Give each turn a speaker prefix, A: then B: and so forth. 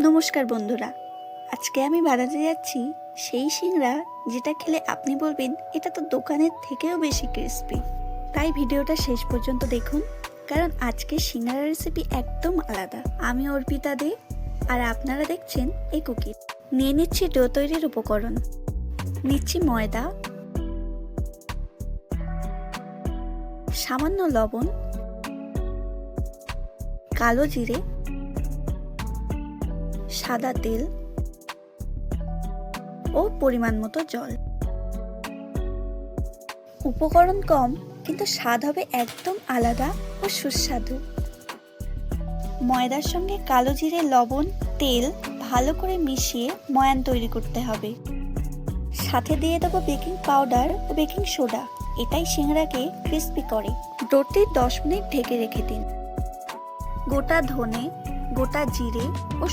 A: নমস্কার বন্ধুরা, আজকে আমি বানাতে যাচ্ছি সেই সিংড়া যেটা খেলে আপনি বলবেন এটা তো দোকানের থেকেও বেশি ক্রিস্পি। তাই ভিডিওটা শেষ পর্যন্ত দেখুন, কারণ আজকে সিংড়ার রেসিপি একদম আলাদা। আমি অর্পিতা দে আর আপনারা দেখছেন এই কুকিং। নিয়ে নিচ্ছি ডো তৈরির উপকরণ। নিচ্ছি ময়দা, সামান্য লবণ, কালো জিরে, সাদা তেল ও পরিমাণ মতো জল। উপকরণ কম কিন্তু স্বাদ হবে একদম আলাদা ও সুস্বাদু। ময়দার সঙ্গে কালো জিরে, লবণ, তেল ভালো করে মিশিয়ে ময়ান তৈরি করতে হবে। সাথে দিয়ে দেবো বেকিং পাউডার ও বেকিং সোডা, এটাই সিংড়াকে ক্রিস্পি করে। ডোটি 10 মিনিট ঢেকে রেখে দিন। গোটা ধনে, গোটা জিরে ও